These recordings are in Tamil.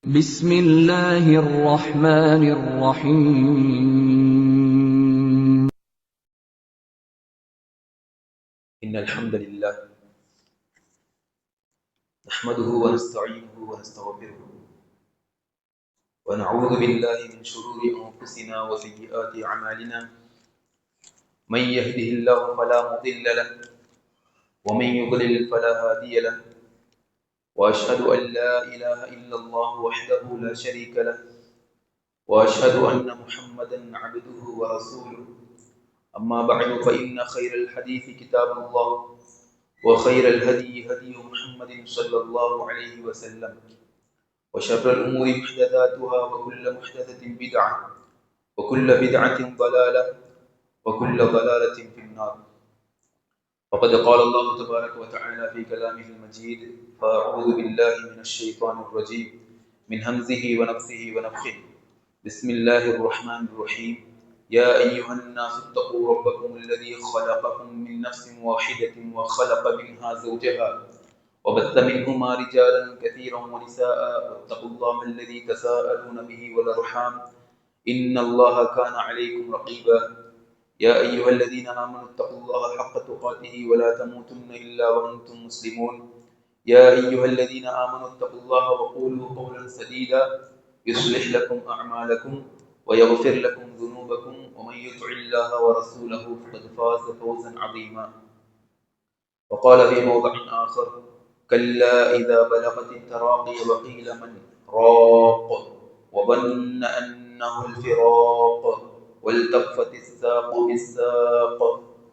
بسم الله الرحمن الرحيم إن الحمد لله نحمده ونستعينه ونستغفره ونعوذ بالله من شرور أنفسنا وسيئات أعمالنا من يهده الله فلا مضل له ومن يضلل فلا هادي له وأشهد أن لا إله إلا الله وحده لا شريك له وأشهد أن محمدا عبده ورسوله أما بعد فإن خير الحديث كتاب الله وخير الهدي هدي محمد صلى الله عليه وسلم وشر الأمور محدثاتها وكل محدثة بدعة وكل بدعة ضلالة وكل ضلالة في النار. فقد قال الله تبارك وتعالى في كلامه المجيد: فأعوذ بالله من الشيطان الرجيم من همزه ونفثه ونفخه. بسم الله الرحمن الرحيم. يا أيها الناس اتقوا ربكم الذي خلقكم من نفس واحدة وخلق منها زوجها وبث منهما رجالا كثيرا ونساء واتقوا الله الذي تساءلون به والأرحام إن الله كان عليكم رقيبا. يا أيها الذين آمنوا اتقوا الله حق تقاته ولا تموتن إلا وأنتم مسلمون. يا أيها الذين آمنوا اتقوا الله وقولوا قولا سديدا يصلح لكم أعمالكم ويغفر لكم ذنوبكم ومن يطع الله ورسوله فقد فاز فوزا عظيما. وقال في موضع آخر: كلا إذا بلغت التراقي وقيل من راق وظن أنه الفراق والتفت الساق بالساق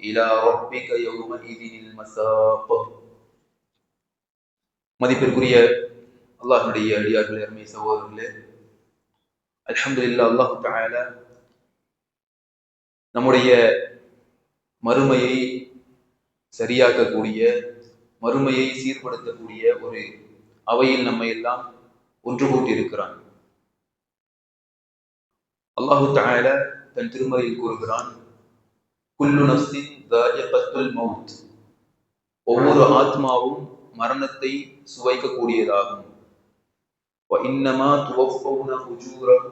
إلى ربك يومئذ المساق. மதிப்பிற்குரிய அல்லாஹ்வுடைய அடியார்களே, அருமை சகோதரர்களே, அல்ஹம்துலில்லாஹ், அல்லாஹ் தஆலா நம்முடைய மறுமையை சரியாக்கக்கூடிய, மறுமையை சீர்படுத்தக்கூடிய ஒரு அவையில் நம்மை எல்லாம் ஒன்று கூட்டி இருக்கிறான். அல்லாஹு தஆலா தன் திருமறையில் கூறுகிறான்: குல்லு நஃப்ஸின் ذائقத்துல் மௌத், ஒவ்வொரு ஆத்மாவும் மரணத்தை சுவைக்கக்கூடியதாகும். வ இன்னமா துவஃபௌன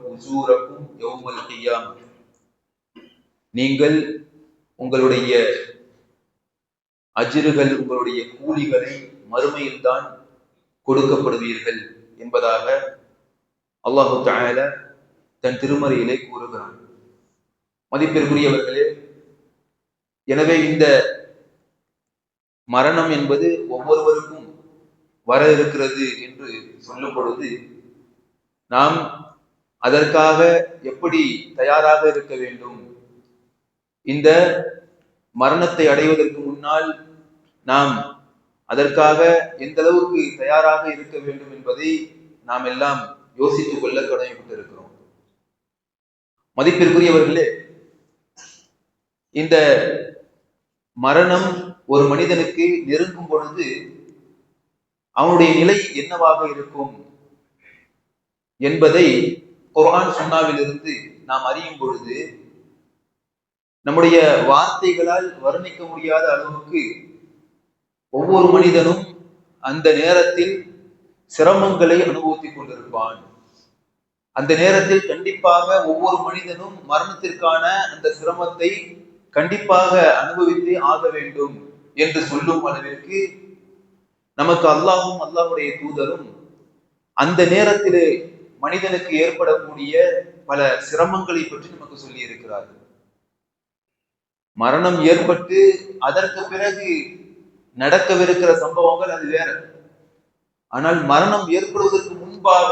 உஜூரக்கும் யௌமல் கியாமah, நீங்கள் உங்களுடைய அஜ்ருகள், உங்களுடைய கூலிகளை மறுமையில் தான் கொடுக்கப்படுவீர்கள் என்பதாக அல்லாஹு தஆலா தன் திருமறையிலே கூறுகிறான். மதிப்பிற்குரியவர்களே, எனவே இந்த மரணம் என்பது ஒவ்வொருவருக்கும் வர இருக்கிறது என்று சொல்லும் பொழுது நாம் அதற்காக எப்படி தயாராக இருக்க வேண்டும், இந்த மரணத்தை அடைவதற்கு முன்னால் நாம் அதற்காக எந்த அளவுக்கு தயாராக இருக்க வேண்டும் என்பதை நாம் எல்லாம் யோசித்துக் கொள்ள கடமைப்பட்டிருக்கிறோம். மதிப்பிற்குரியவர்களே, இந்த மரணம் ஒரு மனிதனுக்கு நெருங்கும் பொழுது அவனுடைய நிலை என்னவாக இருக்கும் என்பதை குர்ஆன் சுன்னாவிலிருந்து நாம் அறியும் பொழுது நம்முடைய வார்த்தைகளால் வர்ணிக்க முடியாத அளவுக்கு ஒவ்வொரு மனிதனும் அந்த நேரத்தில் சிரமங்களை அனுபவித்துக் கொண்டிருப்பான். அந்த நேரத்தில் கண்டிப்பாக ஒவ்வொரு மனிதனும் மரணத்திற்கான அந்த சிரமத்தை கண்டிப்பாக அனுபவித்தே ஆக வேண்டும் என்று சொல்லும் அளவிற்கு நமக்கு அல்லாஹும் அல்லாஹ்வுடைய தூதரும் அந்த நேரத்திலே மனிதனுக்கு ஏற்படக்கூடிய பல சிரமங்களை பற்றி நமக்கு சொல்லி இருக்கிறார்கள். மரணம் ஏற்பட்டு அதற்கு பிறகு நடக்கவிருக்கிற சம்பவங்கள் அது வேற. ஆனால் மரணம் ஏற்படுவதற்கு முன்பாக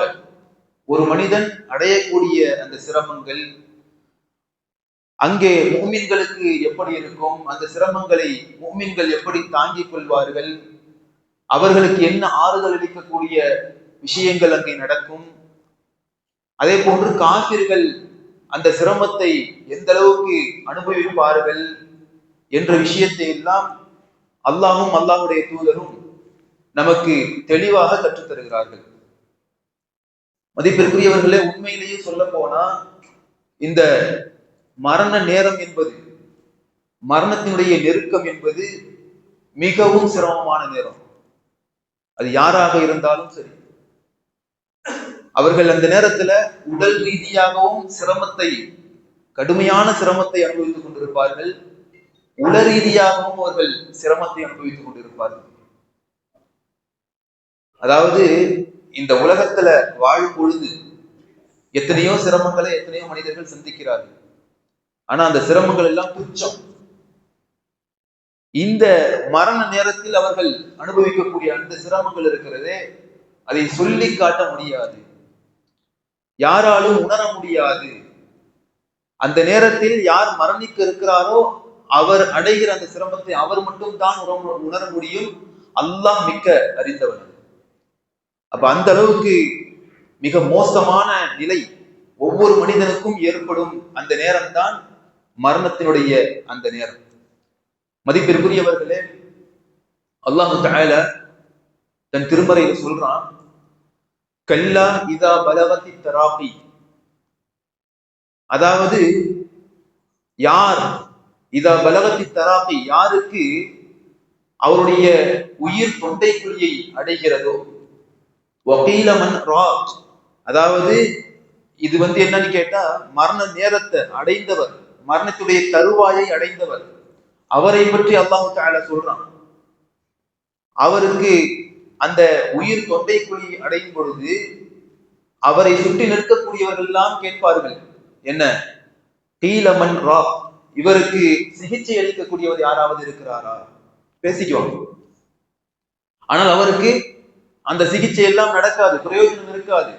ஒரு மனிதன் அடையக்கூடிய அந்த சிரமங்கள், அங்கே முஃமின்களுக்கு எப்படி இருக்கும், அந்த சிரமங்களை முஃமின்கள் எப்படி தாங்கிக் கொள்வார்கள், அவர்களுக்கு என்ன ஆறுதல் அளிக்கக்கூடிய விஷயங்கள் அங்கே நடக்கும், அதே போன்று காஃபிர்கள் அந்த சிரமத்தை எந்த அளவுக்கு அனுபவிப்பார்கள் என்ற விஷயத்தை எல்லாம் அல்லாஹும் அல்லாஹ்வுடைய தூதரும் நமக்கு தெளிவாக கற்றுத் தருகிறார்கள். மதிப்பிற்குரியவர்களே, உண்மையிலேயே சொல்ல போனா இந்த மரண நேரம் என்பது, மரணத்தினுடைய நெருக்கம் என்பது மிகவும் சிரமமான நேரம். அது யாராக இருந்தாலும் சரி. அவர்கள் அந்த நேரத்துல உடல் ரீதியாகவும் கடுமையான சிரமத்தை அனுபவித்துக் கொண்டிருப்பார்கள். உள ரீதியாகவும் அவர்கள் சிரமத்தை அனுபவித்துக் கொண்டிருப்பார்கள். அதாவது இந்த உலகத்துல வாழும் பொழுது எத்தனையோ சிரமங்களை எத்தனையோ மனிதர்கள் சந்திக்கிறார்கள். ஆனா அந்த சிரமங்கள் எல்லாம் துச்சம். இந்த மரண நேரத்தில் அவர்கள் அனுபவிக்கக்கூடிய அந்த சிரமங்கள் இருக்கிறதே, அதை சொல்லி காட்ட முடியாது, யாராலும் உணர முடியாது. அந்த நேரத்தில் யார் மரணிக்க இருக்கிறாரோ அவர் அடைகிற அந்த சிரமத்தை அவர் மட்டும் தான் உணர முடியும். அல்லாஹ் மிக்க அறிந்தவர். அப்ப அந்த அளவுக்கு மிக மோசமான நிலை ஒவ்வொரு மனிதனுக்கும் ஏற்படும் அந்த நேரம் தான் மரணத்தினுடைய அந்த நேரம். மதிப்பிற்குரியவர்களே, அல்லாஹு தஆலா தன் திருமறையில் சொல்றான், கல்லா இதா பலகத்தி தராபி. அதாவது யார் இதா பலகத்தி தராபி, யாருக்கு அவருடைய உயிர் தொண்டைக்குழியை அடைகிறதோ, வகீலமன் ராக், அதாவது இது என்னன்னு கேட்டா மரண நேரத்தை அடைந்தவர், மரணத்துடைய தருவாயை அடைந்தவர், அவரை பற்றி அல்லாஹ் தஆலா சொல்றான். அவருக்கு அந்த உயிர் தொண்டைக்குழி அடையும் பொழுது அவரை சுற்றி நிற்கக்கூடியவர்கள் எல்லாம் கேட்பார்கள், என்ன கீலமன் ராக், இவருக்கு சிகிச்சை அளிக்கக்கூடியவர் யாராவது இருக்கிறாரா, பேசிக்குவாங்க. ஆனால் அவருக்கு அந்த சிகிச்சை எல்லாம் நடக்காது, பிரயோஜனம் இருக்காது.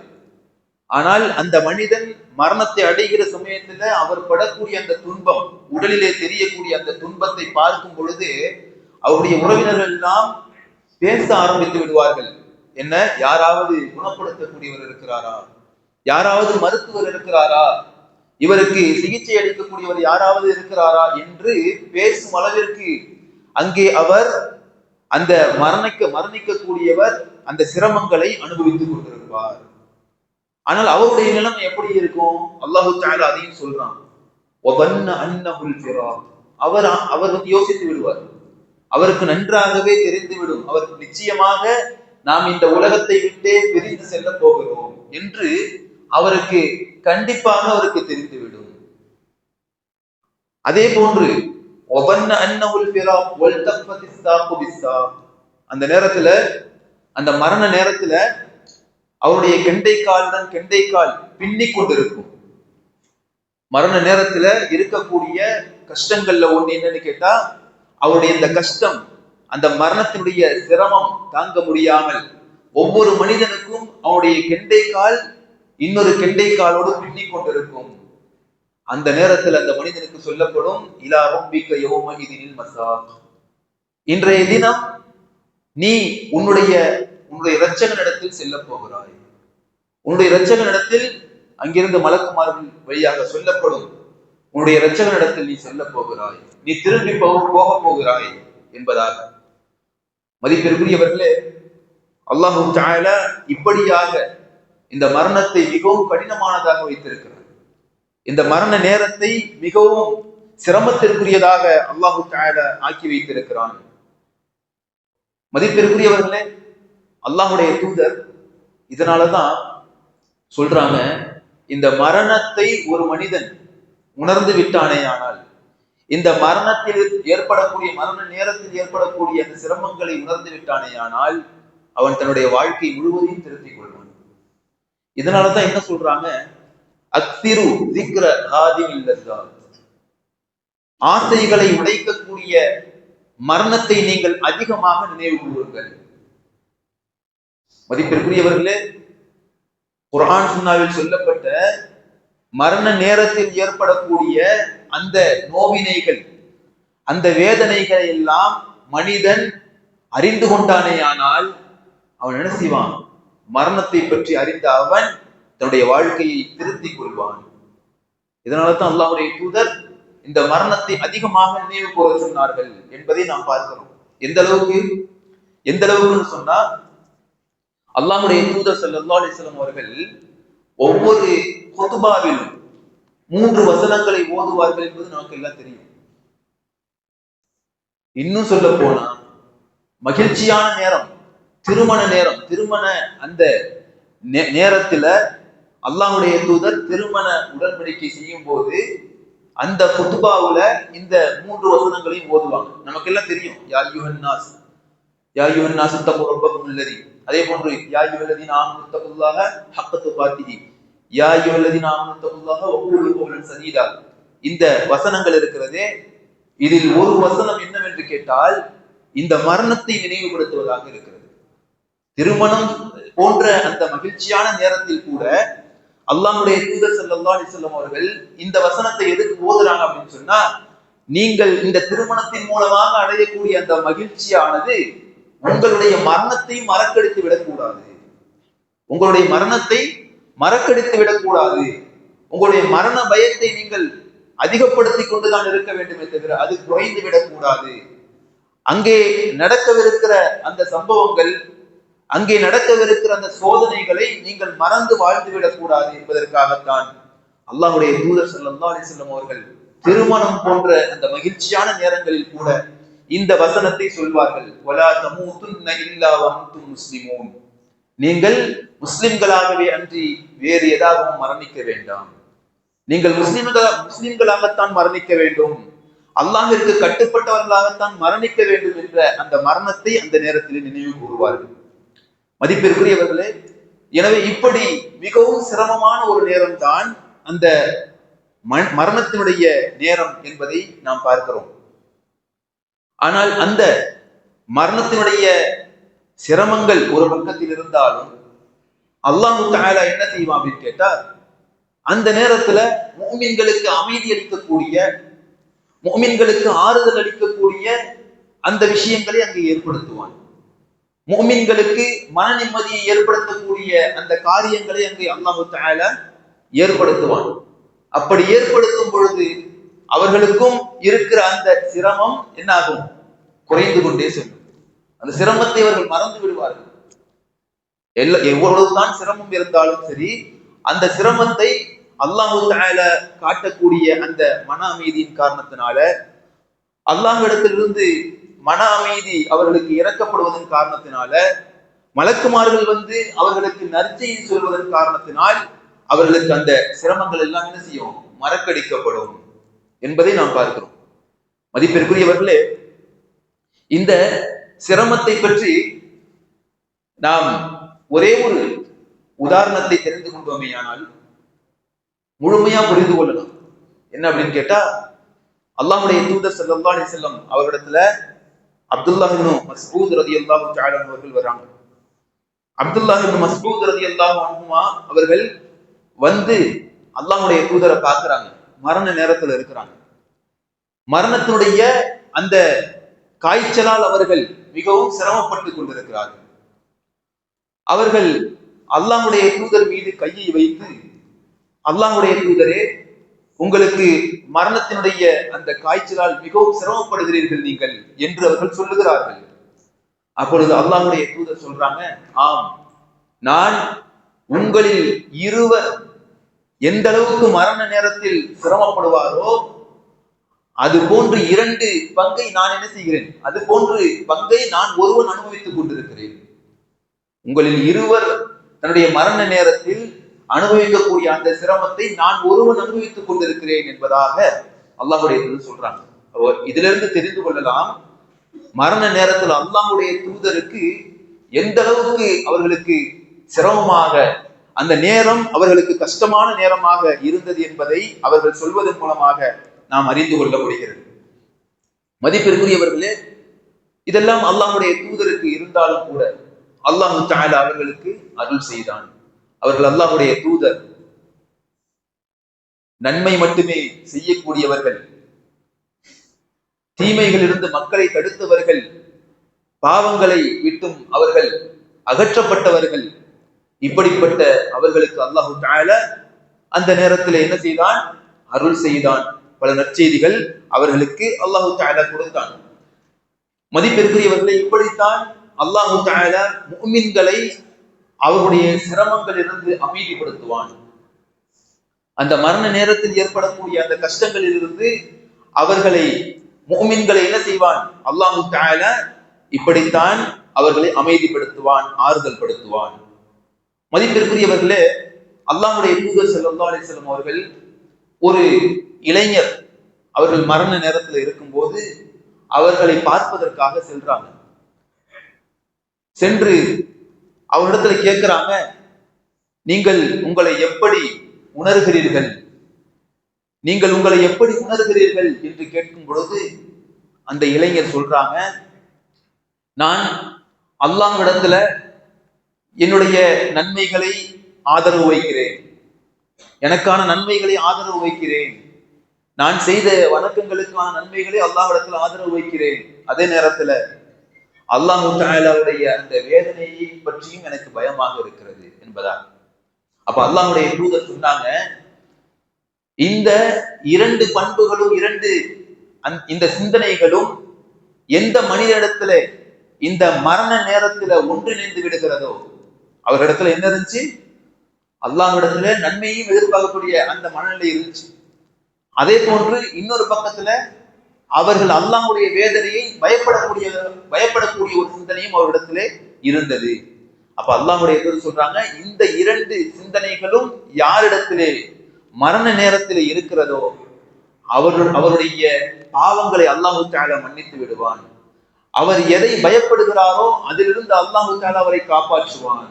ஆனால் அந்த மனிதன் மரணத்தை அடைகிற சமயத்துல அவர் படக்கூடிய அந்த துன்பம், உடலிலே தெரியக்கூடிய அந்த துன்பத்தை பார்க்கும் பொழுது அவருடைய உறவினர்கள் எல்லாம் பேச ஆரம்பித்து விடுவார்கள். என்ன, யாராவது குணப்படுத்தக்கூடியவர் இருக்கிறாரா, யாராவது மருத்துவர் இருக்கிறாரா, இவருக்கு சிகிச்சை அளிக்கக்கூடியவர் யாராவது இருக்கிறாரா என்று பேசும் அளவிற்கு அங்கே அவர் அந்த மரணிக்கக்கூடியவர் அந்த சிரமங்களை அனுபவித்துக் கொண்டிருப்பார். ஆனால் அவருடைய நிலைமை எப்படி இருக்கும்? அல்லாஹு தஆலா அதையும் சொல்றான். அவர் யோசித்து விடுவார், அவருக்கு நன்றாகவே தெரிந்துவிடும், அவருக்கு நிச்சயமாக நாம் இந்த உலகத்தை விட்டே பிரிந்து செல்ல போகிறோம் என்று அவருக்கு கண்டிப்பாக அவருக்கு தெரிந்துவிடும். அதே போன்று அந்த நேரத்துல, அந்த மரண நேரத்துல அவருடைய கெண்டைக்கால் பின்னிக் கொண்டிருக்கும். மரண நேரத்துல இருக்கக்கூடிய கஷ்டங்கள்ல ஒண்ணு என்னன்னு கேட்டா, அவருடைய இந்த கஷ்டம், அந்த மரணத்தினுடைய சிரமம் தாங்க முடியாமல் ஒவ்வொரு மனிதனுக்கும் அவருடைய கெண்டைக்கால் இன்னொரு கெண்டைக்காலோடு பின்னிக் கொண்டிருக்கும். அந்த நேரத்தில் அந்த மனிதனுக்கு சொல்லப்படும், இலா ரப்பிக யௌமஇதினில் மஸாக், இன்றைய தினம் நீ உன்னுடைய இரட்சகனிடத்தில் செல்ல போகிறாய். உன்னுடைய இரட்சகனிடத்தில் அங்கிருந்து மலக்குமார்கள் வழியாக சொல்லப்படும், உன்னுடைய இரட்சகனிடத்தில் நீ செல்ல போகிறாய், நீ திரும்பி போக போகிறாய் என்பதாக. மதிப்பிற்குரியவர்களே, அல்லாஹ் தஆலா இப்படியாக இந்த மரணத்தை மிகவும் கடினமானதாக வைத்திருக்கிறார். இந்த மரண நேரத்தை மிகவும் சிரமத்திற்குரியதாக அல்லாஹ் தஆலா ஆக்கி வைத்திருக்கிறான். மதிப்பிற்குரியவர்களே, அல்லாஹுடைய தூதர் இதனாலதான் சொல்றாங்க, இந்த மரணத்தை ஒரு மனிதன் உணர்ந்து விட்டானே ஆனால், இந்த மரணத்தில் ஏற்படக்கூடிய மரண நேரத்தில் ஏற்படக்கூடிய அந்த சிரமங்களை உணர்ந்து விட்டானே ஆனால் அவன் தன்னுடைய வாழ்க்கை முழுவதையும் திருத்திக் கொள்வான். இதனாலதான் என்ன சொல்றாங்க, அக்திரு திக்ர ஹாதிமில் லஸ்ஸாத், ஆசைகளை உடைக்கக்கூடிய மரணத்தை நீங்கள் அதிகமாக நினைவு கூறுங்கள். மதிப்பிற்குரியவர்களே, குர்ஆன் சுன்னாவில் சொல்லப்பட்ட மரண நேரத்தில் ஏற்படக்கூடிய அந்த நோவினைகள், அந்த வேதனைகளை எல்லாம் மனிதன் அறிந்து கொண்டானே ஆனால் அவன் என்ன செய்வான்? மரணத்தை பற்றி அறிந்த அவன் தன்னுடைய வாழ்க்கையை திருத்திக் கொள்வான். இதனால்தான் அல்லாஹ்வுடைய தூதர் இந்த மரணத்தை அதிகமாக நினைவு கூற சொன்னார்கள் என்பதை நாம் பார்க்கிறோம். எந்த அளவுக்கு சொன்னா, அல்லாஹ்வுடைய தூதர் ஸல்லல்லாஹு அலைஹி வஸல்லம் அவர்கள் ஒவ்வொரு குத்பாவிலும் 3 வசனங்களை ஓதுவார்கள் என்பது நமக்கு எல்லாம் தெரியும். இன்னும் சொல்ல போனா, மகிழ்ச்சியான நேரம், திருமண நேரம், திருமண அந்த நேரத்துல அல்லாஹ்வுடைய தூதர் திருமண உடன்படிக்கை செய்யும் போது அந்த குத்துபாவுல இந்த 3 வசனங்களையும் ஓதுவாங்க. நமக்கு எல்லாம் தெரியும், யா அய்யுஹன் நாஸ் தகு ரப்பக்கும் அல்லதி, அதே போன்று யா அய்யுஹல்லதீன ஆமனு தகுல்லாஹ ஹக்க துகாத்திஹி, யா அய்யுஹல்லதீன ஆமனு தகுல்லாஹ வகூலு கௌலன் சதீதா. இந்த வசனங்கள் இருக்கிறதே, இதில் ஒரு வசனம் என்னவென்று கேட்டால் இந்த மரணத்தை நினைவுபடுத்துவதாக இருக்கிறது. திருமணம் போன்ற அந்த மகிழ்ச்சியான நேரத்தில் கூட அல்லாஹ்வுடைய தூதர் ஸல்லல்லாஹு அலைஹி வஸல்லம் அவர்கள் இந்த வசனத்தை எதுக்கு ஓதுறாங்க அப்படின்னு சொன்னா, நீங்கள் இந்த திருமணத்தின் மூலமாக அடையக்கூடிய அந்த மகிழ்ச்சியானது உங்களுடைய மரணத்தை மறக்கடித்து விடக்கூடாது. உங்களுடைய மரணத்தை மறக்கடித்து விடக்கூடாது. உங்களுடைய மரண பயத்தை நீங்கள் அதிகப்படுத்திக் கொண்டுதான் இருக்க வேண்டுமே தவிர அது குறைந்து விடக்கூடாது. அங்கே நடக்கவிருக்கிற அந்த சம்பவங்கள், அங்கே நடக்கவிருக்கிற அந்த சோதனைகளை நீங்கள் மறந்து வாழ்ந்து விடக்கூடாது என்பதற்காகத்தான் அல்லாஹ்வுடைய தூதர் ஸல்லல்லாஹு அலைஹி வஸல்லம் அவர்கள் திருமணம் போன்ற அந்த மகிழ்ச்சியான நேரங்களில் கூட இந்த வசனத்தை சொல்வார்கள். வலா தமூதுன்ன இல்லா வஅன்தும் முஸ்லிமூன். நீங்கள் முஸ்லிம்களாகவே அன்றி வேறு ஏதாவது மரணிக்க வேண்டாம். நீங்கள் முஸ்லிம்களாகத்தான் மரணிக்க வேண்டும், அல்லாஹ்விற்கு கட்டுப்பட்டவர்களாகத்தான் மரணிக்க வேண்டும் என்ற அந்த மரணத்தை அந்த நேரத்தில் நினைவு கூறுவார்கள். மதிப்பிற்குரியவர்களே, எனவே இப்படி மிகவும் சிரமமான ஒரு நேரம் தான் அந்த மரணத்தினுடைய நேரம் என்பதை நாம் பார்க்கிறோம். ஆனால் அந்த மரணத்தினுடைய சிரமங்கள் ஒரு பக்கத்தில் இருந்தாலும் அல்லாஹ் தஆலா என்ன செய்வான் அப்படின்னு கேட்டா, அந்த நேரத்துல முஃமின்களுக்கு அமைதி அளிக்கக்கூடிய, முஃமின்களுக்கு ஆறுதல் அளிக்கக்கூடிய அந்த விஷயங்களை அங்கே ஏற்படுத்துவான். முஃமின்களுக்கு மன நிம்மதியை ஏற்படுத்தக்கூடிய அந்த காரியங்களை அங்கே அல்லாஹ் தஆலா ஏற்படுத்துவான். அப்படி ஏற்படுத்தும் பொழுது அவர்களுக்கும் இருக்கிற அந்த சிரமம் என்னாகும்? குறைந்து கொண்டே செல்லும். அந்த சிரமத்தை அவர்கள் மறந்து விடுவார்கள். எவ்வளவுதான் சிரமம் இருந்தாலும் சரி, அந்த சிரமத்தை அல்லாஹ் தஆலா காட்டக்கூடிய அந்த மன அமைதியின் காரணத்தினால, அல்லாஹ்விடத்திலிருந்து மன அமைதி அவர்களுக்கு இறக்கப்படுவதன் காரணத்தினால, மலக்குமார்கள் வந்து அவர்களுக்கு நற்செய்தி சொல்வதன் காரணத்தினால் அவர்களுக்கு அந்த சிரமங்கள் எல்லாம் என்ன செய்யும்? மறக்கடிக்கப்படும் என்பதை நாம் பார்க்கிறோம். மதிப்பிற்குரியவர்களே, இந்த சிரமத்தை பற்றி நாம் ஒரே ஒரு உதாரணத்தை தெரிந்து கொண்டோமேயானால் முழுமையா புரிந்து கொள்ளலாம். என்ன அப்படின்னு கேட்டா, அல்லாஹ்வுடைய தூதர் ஸல்லல்லாஹு அலைஹி வஸல்லம் அவர்களிடத்துல அப்துல்லாஹ் இப்னு மஸ்ஊத் ரலியல்லாஹு தஆலா அவர்கள் வராங்க. அப்துல்லாஹ் இப்னு மஸ்ஊத் ரலியல்லாஹு அன்ஹுமா அவர்கள் வந்து அல்லாஹ்வுடைய தூதரை பார்க்கறாங்க. மரண நேரத்துல இருக்கிறாங்க. மரணத்தினுடைய அந்த காய்ச்சலால் அவர்கள் மிகவும் சிரமப்பட்டு கொண்டிருக்கிறார்கள். அவர்கள் அல்லாஹ்வுடைய தூதர் மீது கையை வைத்து, அல்லாஹ்வுடைய தூதரே, உங்களுக்கு மரணத்தினுடைய அந்த காய்ச்சலால் மிகவும் சிரமப்படுகிறீர்கள் நீங்கள் என்று அவர்கள் சொல்லுகிறார்கள். அப்பொழுது அல்லாஹ்வுடைய தூதர் சொல்றாங்க, ஆம், நான் உங்களில் இருவர் எந்த அளவுக்கு மரண நேரத்தில் சிரமப்படுவாரோ அது போன்று 2 பங்கை நான் என்ன செய்கிறேன், அது போன்று பங்கை நான் ஒருவன் அனுபவித்துக் கொண்டிருக்கிறேன். உங்களில் இருவர் தன்னுடைய மரண நேரத்தில் அனுபவிக்கக்கூடிய அந்த சிரமத்தை நான் ஒருவன் அனுபவித்துக் கொண்டிருக்கிறேன் என்பதாக அல்லாஹ்வுடைய தூதர் சொல்றாங்க. இதிலிருந்து தெரிந்து கொள்ளலாம், மரண நேரத்தில் அல்லாஹ்வுடைய தூதருக்கு எந்த அளவுக்கு அவர்களுக்கு சிரமமாக, அந்த நேரம் அவர்களுக்கு கஷ்டமான நேரமாக இருந்தது என்பதை அவர்கள் சொல்வதன் மூலமாக நாம் அறிந்து கொள்ள முடிகிறது. மதிப்பிற்குரியவர்களே, இதெல்லாம் அல்லாஹ்வுடைய தூதருக்கு இருந்தாலும் கூட அல்லாஹ் தஆலா அவர்களுக்கு அருள் செய்தான். அவர்கள் அல்லாஹ்வுடைய தூதர், நன்மை மட்டுமே செய்யக்கூடியவர்கள், தீமைகளிலிருந்து மக்களை தடுத்தவர்கள், பாவங்களை விட்டும் அவர்கள் அகற்றப்பட்டவர்கள். இப்படிப்பட்ட அவர்களுக்கு அல்லாஹ் தஆலா அந்த நேரத்தில் என்ன செய்தான்? அருள் செய்தான். பல நற்செய்திகள் அவர்களுக்கு அல்லாஹ் தஆலா கொடுத்தான். மதிப்பிற்குரியவர்களை, இப்படித்தான் அல்லாஹ் தஆலா முஃமின்களை அவருடைய சிரமங்களிலிருந்து அமைதிப்படுத்துவான். அந்த மரண நேரத்தில் ஏற்படக்கூடிய அந்த கஷ்டங்களிலிருந்து அவர்களை, முஃமின்களை என்ன செய்வான்? அல்லாஹ் தஆலா இப்படித்தான் அவர்களை அமைதிப்படுத்துவான், ஆறுதல் படுத்துவான். மதிப்பிற்குரியவர்களே, அல்லாஹ்வுடைய தூதர் ஸல்லல்லாஹு அலைஹி வஸல்லம் அவர்கள் ஒரு இளைஞர் அவர்கள் மரண நேரத்தில் இருக்கும்போது அவர்களை பார்ப்பதற்காக செல்றாங்க. சென்று அவரிடத்துல கேட்கிறாங்க, நீங்கள் உங்களை எப்படி உணர்கிறீர்கள், நீங்கள் உங்களை எப்படி உணர்கிறீர்கள் என்று கேட்கும் பொழுது அந்த இளைஞர் சொல்றாங்க, நான் அல்லாஹ்விடத்துல என்னுடைய நன்மைகளை ஆதரவு வைக்கிறேன், எனக்கான நன்மைகளை ஆதரவு வைக்கிறேன், நான் செய்த வணக்கங்களுக்கான நன்மைகளை அல்லாஹ்விடத்துல ஆதரவு வைக்கிறேன். அதே நேரத்துல அல்லாஹ் தஆலாவுடைய அந்த வேதனையை பற்றியும் எனக்கு பயமாக இருக்கிறது என்பதா. அப்ப அல்லாஹ்வுடைய தூதர் சொன்னாங்க, இந்த இரண்டு பண்புகளும் இந்த சிந்தனைகளும் எந்த மனிதனிடத்துல இந்த மரண நேரத்துல ஒன்றிணைந்து விடுகிறதோ அவரிடத்துல என்ன இருந்துச்சு, அல்லாஹ்விடத்துல நன்மையும் எதிர்பார்க்கக்கூடிய அந்த மனநிலை இருந்துச்சு. அதே போன்று இன்னொரு பக்கத்துல அவர்கள் அல்லாஹ்வுடைய வேதனையை பயப்படக்கூடிய ஒரு சிந்தனையும் அவரிடத்திலே இருந்தது. அப்ப அல்லாஹ்வுடைய தூதர் சொல்றாங்க, இந்த இரண்டு சிந்தனைகளும் யாரிடத்திலே மரண நேரத்திலே இருக்கிறதோ அவருடைய பாவங்களை அல்லாஹு தஆலா மன்னித்து விடுவான். அவர் எதை பயப்படுகிறாரோ அதிலிருந்து அல்லாஹு தஆலா அவரை காப்பாற்றுவான்.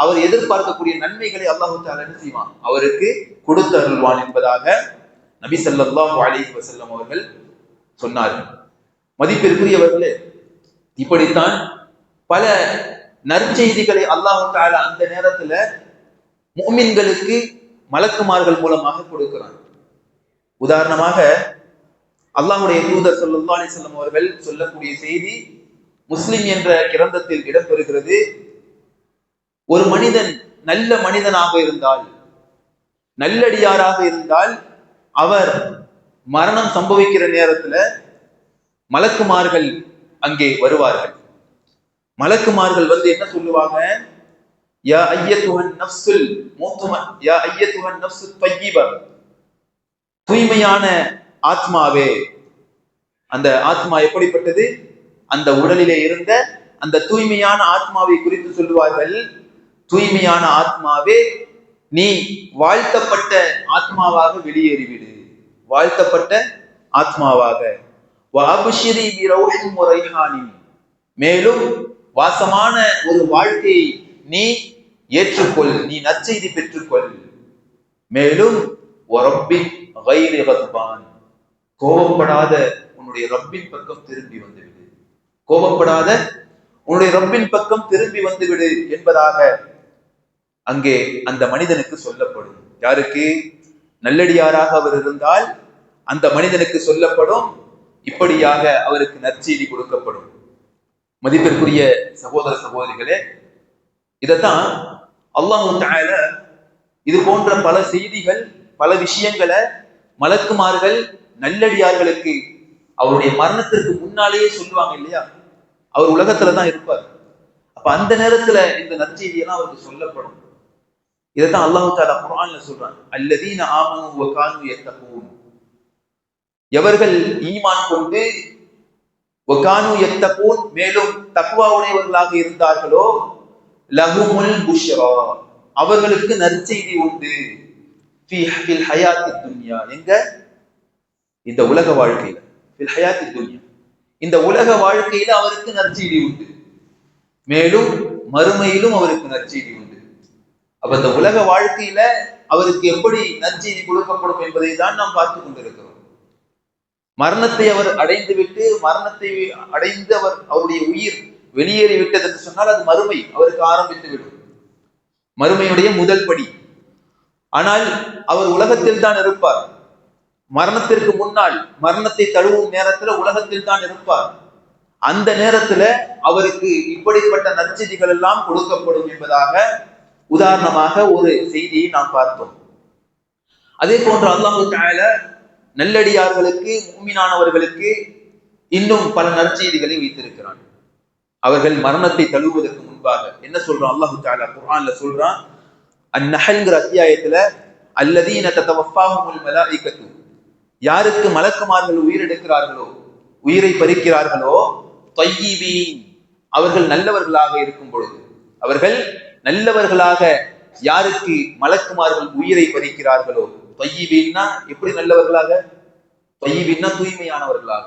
அவர் எதிர்பார்க்கக்கூடிய நன்மைகளை அல்லாஹு தஆலா என்ன செய்வான், அவருக்கு கொடுத்து அருள்வான் என்பதாக நபி ஸல்லல்லாஹு அலைஹி வஸல்லம் அவர்கள் சொன்னார்கள். மதிப்பிற்குரியவர்களே, இப்படித்தான் பல நற்செய்திகளை அல்லாஹு தஆலா அந்த நேரத்துல முஃமின்களுக்கு மலக்குமார்கள் மூலமாக கொடுக்கிறான். உதாரணமாக அல்லாஹ்வுடைய தூதர் ஸல்லல்லாஹு அலைஹி வஸல்லம் அவர்கள் சொல்லக்கூடிய செய்தி முஸ்லிம் என்ற கிரந்தத்தில் இடம்பெறுகிறது. ஒரு மனிதன் நல்ல மனிதனாக இருந்தால், நல்லடியாராக இருந்தால், அவர் மரணம் சம்பவிக்கிற நேரத்துல மலக்குமார்கள் அங்கே வருவார்கள். மலக்குமார்கள் வந்து என்ன சொல்லுவாங்க, யா அய்யத்துஹன் நஃப்ஸுல் முத்மஇன்னா, யா அய்யத்துஹன் நஃப்ஸுத் தய்யிபா, தூய்மையான ஆத்மாவே. அந்த ஆத்மா எப்படிப்பட்டது, அந்த உடலிலே இருந்த அந்த தூய்மையான ஆத்மாவை குறித்து சொல்லுவார்கள், தூய்மையான ஆத்மாவே நீ வாழ்த்தப்பட்ட ஆத்மாவாக வெளியேறிவிடு, வாழ்த்தப்பட்ட ஆத்மாவாக. வஅப்ஷிரி பிரௌஹின் வரைஹானின், மேலும் வாசமான ஒரு வாழ்க்கையை நீ ஏற்றுக்கொள், நீ நற்செய்தி பெற்றுக்கொள். மேலும் வரப்பி கைரி கத்பான், கோபப்படாத உன்னுடைய ரப்பின் பக்கம் திரும்பி வந்துவிடு, கோபப்படாத உன்னுடைய ரப்பின் பக்கம் திரும்பி வந்துவிடு என்பதாக அங்கே அந்த மனிதனுக்கு சொல்லப்படும். யாருக்கு, நல்லடியாராக அவர் இருந்தால் அந்த மனிதனுக்கு சொல்லப்படும், இப்படியாக அவருக்கு நற்செய்தி கொடுக்கப்படும். மதிப்பிற்குரிய சகோதர சகோதரிகளே, இதத்தான் அல்லாஹ் தஆலா இது போன்ற பல செய்திகள், பல விஷயங்களை மலக்குமார்கள் நல்லடியார்களுக்கு அவருடைய மரணத்திற்கு முன்னாலேயே சொல்லுவாங்க இல்லையா. அவர் உலகத்துலதான் இருப்பார். அப்ப அந்த நேரத்துல இந்த நற்செய்தியெல்லாம் அவருக்கு சொல்லப்படும். இதைத்தான் அல்லாஹ் தஆலா குர்ஆன்ல சொல்றான், அல்லதீன ஆமனு வ கானூ யத்தகூன், எவர்கள் ஈமான் கொண்டு வ கானூ யத்தகூன், மேலும் தக்வா உடையவர்களாக இருந்தார்களோ, லஹுமுல் புஷ்ரா, அவர்களுக்கு நற்செய்தி உண்டு, ஃபில் ஹயாத்தித் துன்யா, எங்க, இந்த உலக வாழ்க்கையில, ஃபில் ஹயாத்தித் துன்யா, இந்த உலக வாழ்க்கையில அவருக்கு நற்செய்தி உண்டு, மேலும் மறுமையிலும் அவருக்கு நற்செய்தி உண்டு. அப்ப இந்த உலக வாழ்க்கையில அவருக்கு எப்படி நற்செய்தி கொடுக்கப்படும் என்பதை தான் நாம் பார்த்து கொண்டிருக்கிறோம். மரணத்தை அவர் அடைந்துவிட்டு, மரணத்தை அடைந்து அவருடைய உயிர் வெளியேறி விட்டது என்று சொன்னால் அது மறுமை அவருக்கு ஆரம்பித்து விடும், மறுமையுடைய முதல் படி. ஆனால் அவர் உலகத்தில் தான் இருப்பார். மரணத்திற்கு முன்னால், மரணத்தை தழுவும் நேரத்துல உலகத்தில் தான் இருப்பார். அந்த நேரத்துல அவருக்கு இப்படிப்பட்ட நற்செய்திகள் எல்லாம் கொடுக்கப்படும் என்பதாக உதாரணமாக ஒரு செய்தியை நாம் பார்த்தோம். அதே போன்று அல்லாஹ் தஆலா நல்லடியார்களுக்கு, முஃமினானவர்களுக்கு இன்னும் பல நற்செய்திகளை வைத்திருக்கிறான். அவர்கள் மரணத்தை தழுவுவதற்கு முன்பாக என்ன சொல்றான் அல்லாஹ் தஆலா குர்ஆன்ல சொல்றான், அந்நஹல்ங்கிற அத்தியாயத்துல, அல்லதீன ததவஃபாஹுமுல் மலாயிகத்து, யாருக்கு மலக்குமார்கள் உயிரெடுக்கிறார்களோ, உயிரை பறிக்கிறார்களோ, தய்யிபீன், அவர்கள் நல்லவர்களாக இருக்கும் பொழுது, அவர்கள் நல்லவர்களாக யாருக்கு மலக்குமார்கள் உயிரை பறிக்கிறார்களோ, தொய்யிபீன்னா எப்படி நல்லவர்களாக, தொய்யிபீன்னா தூய்மையானவர்களாக.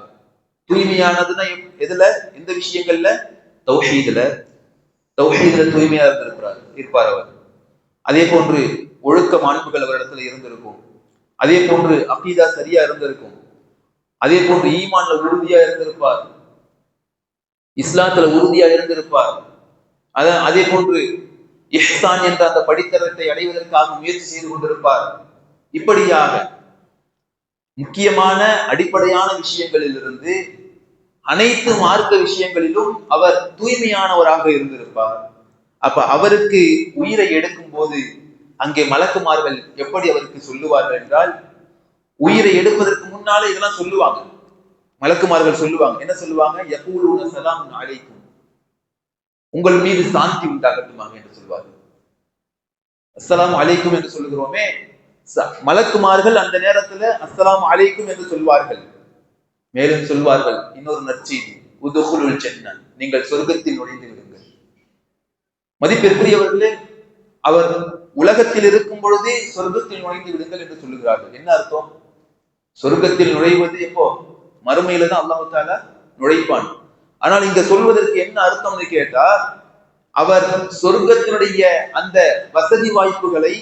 தூய்மையானதுன்னா எதுல, எந்த விஷயங்கள்ல? தௌஹீதுல தூய்மையா இருப்பார் அவர். அதே போன்று ஒழுக்க மாண்புகள் அவரிடத்துல இருந்திருக்கும். அதே போன்று அகீதா சரியா இருந்திருக்கும். அதே போன்று ஈமான்ல உறுதியா இருந்திருப்பார், இஸ்லாத்துல உறுதியா இருந்திருப்பார். அதே போன்று இஹ்சான் என்ற அந்த படித்தரத்தை அடைவதற்காக முயற்சி செய்து கொண்டிருப்பார். இப்படியாக முக்கியமான அடிப்படையான விஷயங்களில் இருந்து அனைத்து மார்க்க விஷயங்களிலும் அவர் தூய்மையானவராக இருந்திருப்பார். அப்ப அவருக்கு உயிரை எடுக்கும் போது அங்கே மலக்குமார்கள் எப்படி அவருக்கு சொல்லுவார்கள் என்றால், உயிரை எடுப்பதற்கு முன்னாலே இதெல்லாம் சொல்லுவாங்க. மலக்குமார்கள் சொல்லுவாங்க, என்ன சொல்லுவாங்க? யகூலூன ஸலாமுன் அலைக்கும், உங்கள் மீது சாந்தி உண்டாகட்டுமாக என்று சொல்வார்கள். அஸ்ஸலாமு அலைக்கும் என்று சொல்லுகிறோமே, மலக்குமார்கள் அந்த நேரத்துல அஸ்ஸலாமு அலைக்கும் என்று சொல்வார்கள். மேலும் சொல்வார்கள் இன்னொரு நற்செய்தி, உதுகுலுல் ஜன்னah, நீங்கள் சொர்க்கத்தில் நுழைந்து விடுங்கள். மதிப்பிற்குரியவர்களே, அவர் உலகத்தில் இருக்கும் பொழுதே சொர்க்கத்தில் நுழைந்து விடுங்கள் என்று சொல்லுகிறார்கள். என்ன அர்த்தம்? சொர்க்கத்தில் நுழைவது எப்போ? மறுமையில தான் அல்லாஹ் தஆலா நுழைப்பான். ஆனால் இங்க சொல்வதற்கு என்ன அர்த்தம்னு கேட்டா, அவர் சொர்க்கத்தினுடைய அந்த வசதி வாய்ப்புகளை,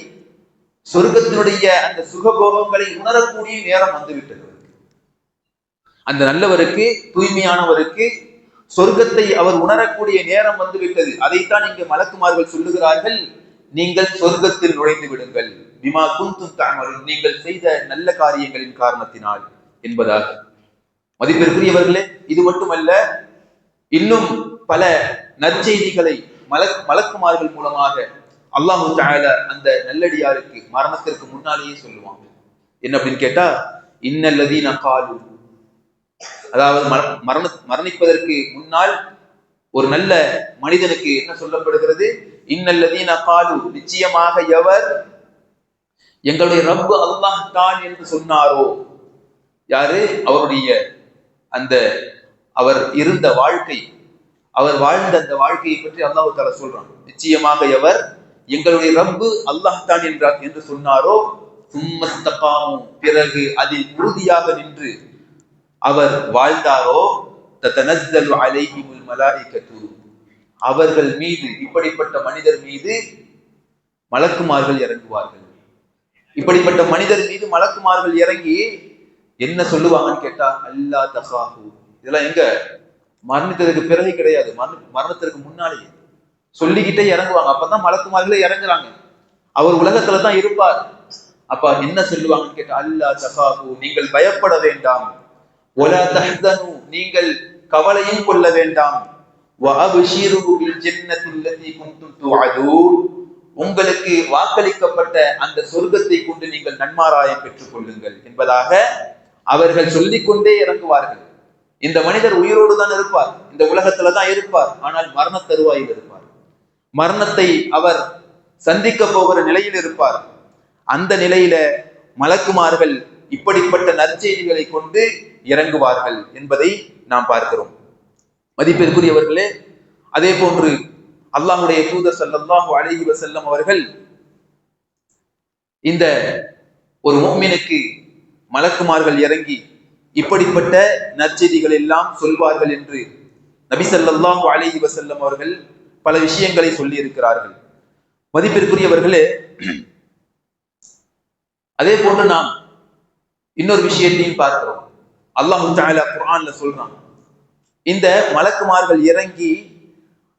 சொர்க்கத்தினுடைய அந்த சுகபோகங்களை உணரக்கூடிய நேரம் வந்துவிட்டது. அந்த நல்லவருக்கு, தூய்மையானவருக்கு சொர்க்கத்தை அவர் உணரக்கூடிய நேரம் வந்துவிட்டது. அதைத்தான் இங்கு மலக்குமார்கள் சொல்லுகிறார்கள், நீங்கள் சொர்க்கத்தில் நுழைந்து விடுங்கள், பிமா குன்தும் தஅமலூன், நீங்கள் செய்த நல்ல காரியங்களின் காரணத்தினால் என்பதாக. மதிப்பிற்குரியவர்களே, இது மட்டுமல்ல, இன்னும் பல நற்செய்திகளை மலக்குமார்கள் மூலமாக அல்லாஹு தஆலா அந்த நல்லடியாருக்கு மரணத்திற்கு முன்னாலேயே சொல்லுவாங்க. என்ன அப்படின்னு கேட்டா, இன்னல்லதீன காலு, அதாவது மரணிப்பதற்கு முன்னால் ஒரு நல்ல மனிதனுக்கு என்ன சொல்லப்படுகிறது? இன்னல்லதீன காலு, நிச்சயமாக எவர் எங்களுடைய ரப்பு அல்லாஹ் தான் என்று சொன்னாரோ, யாரு? அவருடைய அந்த அவர் இருந்த வாழ்க்கை, அவர் வாழ்ந்த அந்த வாழ்க்கையை பற்றி அல்லாஹ் தஆலா சொல்றான். நிச்சயமாக எவர் எங்களுடைய ரப்பு அல்லாஹ் தான் என்றார் என்று சொன்னாரோ, சும்மஸ்தகாமு, பிறகு அதில் உறுதியாக நின்று அவர் வாழ்ந்தாரோ, ததனஸ்ஸலு அலைஹிமுல் மலாயிகத்து, அவர்கள் மீது, இப்படிப்பட்ட மனிதர் மீது மலக்குமார்கள் இறங்குவார்கள். இப்படிப்பட்ட மனிதர் மீது மலக்குமார்கள் இறங்கி என்ன சொல்லுவாங்கன்னு கேட்டா, அல்லா தகாஹு, இதெல்லாம் எங்க? மரணத்திற்கு பிறகு கிடையாது, மரணத்திற்கு முன்னாலேயே சொல்லிக்கிட்டே இறங்குவாங்க. அப்பதான் மலக்குமார்களே இறங்குறாங்க. அவர் உலகத்துல தான் இருப்பார். அப்ப என்ன சொல்லுவாங்கன்னு கேட்டா, அல்லா தகாஹு, நீங்கள் பயப்பட வேண்டாம், வலா தஹ்ஸனு, நீங்கள் கவலையும் கொள்ள வேண்டாம், வஅப்ஷிரு பில் ஜன்னத்தி அல்லதி குன்தும் துஅதூன், உங்களுக்கு வாக்களிக்கப்பட்ட அந்த சொர்க்கத்தை கொண்டு நீங்கள் நன்மாராயம் பெற்றுக் கொள்ளுங்கள் என்பதாக அவர்கள் சொல்லிக்கொண்டே இறங்குவார்கள். இந்த மனிதர் உயிரோடு தான் இருப்பார், இந்த உலகத்துல தான் இருப்பார், ஆனால் மரண தருவாயில் இருப்பார். மரணத்தை அவர் சந்திக்க போகிற நிலையில் இருப்பார். அந்த நிலையில மலக்குமார்கள் இப்படிப்பட்ட நற்செய்திகளை கொண்டு இறங்குவார்கள் என்பதை நாம் பார்க்கிறோம். மதிப்பிற்குரியவர்களே, அதே போன்று அல்லாஹ்வுடைய தூதர் ஸல்லல்லாஹு அலைஹி வஸல்லம் அவர்கள் இந்த ஒரு முஃமினுக்கு மலக்குமார்கள் இறங்கி இப்படிப்பட்ட நற்செய்திகள் எல்லாம் சொல்வார்கள் என்று நபி ஸல்லல்லாஹு அலைஹி வஸல்லம் அவர்கள் பல விஷயங்களை சொல்லி இருக்கிறார்கள். மதிப்பிற்குரியவர்களே, அதே போன்று நாம் இன்னொரு விஷயத்தையும் பார்க்கிறோம். அல்லாஹ் தஆலா குர்ஆன்ல சொல்றான், இந்த மலக்குமார்கள் இறங்கி